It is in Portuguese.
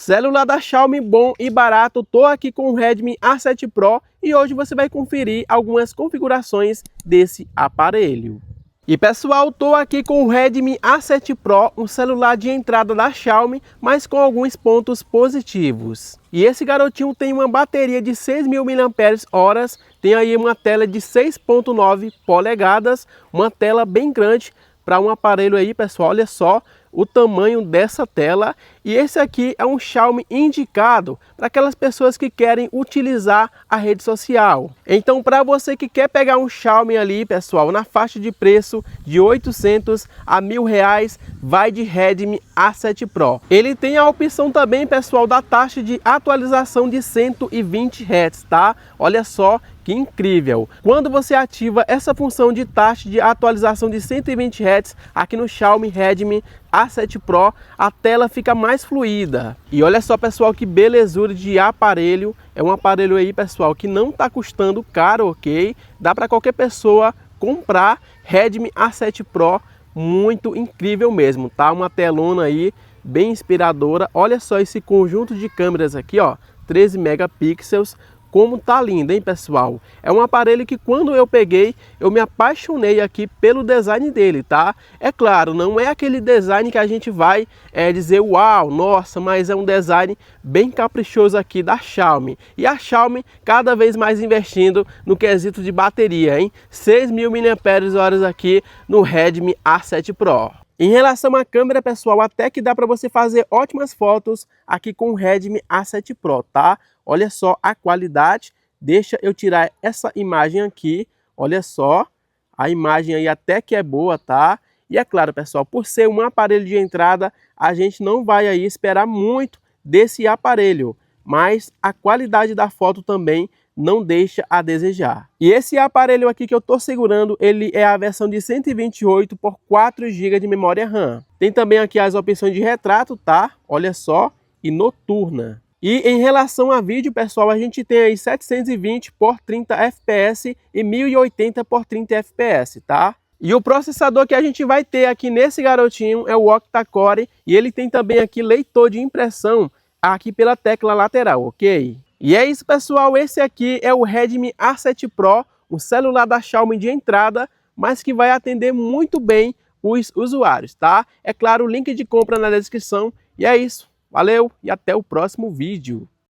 Celular da Xiaomi bom e barato, tô aqui com o Redmi A7 Pro e hoje você vai conferir algumas configurações desse aparelho. E pessoal, tô aqui com o Redmi A7 Pro, um celular de entrada da Xiaomi, mas com alguns pontos positivos. E esse garotinho tem uma bateria de 6.000 mAh, tem aí uma tela de 6.9 polegadas, uma tela bem grande para um aparelho aí, pessoal, olha só o tamanho dessa tela. E esse aqui é um Xiaomi indicado para aquelas pessoas que querem utilizar a rede social. Então, para você que quer pegar um Xiaomi ali, pessoal, na faixa de preço de 800 a R$1.000, vai de Redmi A7 Pro. Ele tem a opção também, pessoal, da taxa de atualização de 120 Hz, tá? Olha só que incrível! Quando você ativa essa função de taxa de atualização de 120 Hz aqui no Xiaomi Redmi A7 Pro, a tela fica mais fluida. E olha só, pessoal, que belezura de aparelho. É um aparelho aí, pessoal, que não está custando caro, ok? Dá para qualquer pessoa comprar. Redmi A7 Pro, muito incrível mesmo, tá? Uma telona aí bem inspiradora. Olha só esse conjunto de câmeras aqui, ó, 13 megapixels. Como tá lindo, hein, pessoal? É um aparelho que quando eu peguei, eu me apaixonei aqui pelo design dele, tá? É claro, não é aquele design que a gente vai dizer, uau, nossa, mas é um design bem caprichoso aqui da Xiaomi. E a Xiaomi cada vez mais investindo no quesito de bateria, hein? 6.000 mAh aqui no Redmi A7 Pro. Em relação à câmera, pessoal, até que dá para você fazer ótimas fotos aqui com o Redmi A7 Pro, tá? Olha só a qualidade. Deixa eu tirar essa imagem aqui. Olha só, a imagem aí até que é boa, tá? E é claro, pessoal, por ser um aparelho de entrada, a gente não vai aí esperar muito desse aparelho, mas a qualidade da foto também não deixa a desejar. E esse aparelho aqui que eu tô segurando, ele é a versão de 128 por 4 GB de memória RAM. Tem também aqui as opções de retrato, tá? Olha só, e noturna. E em relação a vídeo, pessoal, a gente tem aí 720 por 30 fps e 1080 por 30 fps, tá? E o processador que a gente vai ter aqui nesse garotinho é o octa-core e ele tem também aqui leitor de impressão aqui pela tecla lateral, ok? E é isso, pessoal, esse aqui é o Redmi A7 Pro, um celular da Xiaomi de entrada, mas que vai atender muito bem os usuários, tá? É claro, o link de compra na descrição. E é isso, valeu e até o próximo vídeo.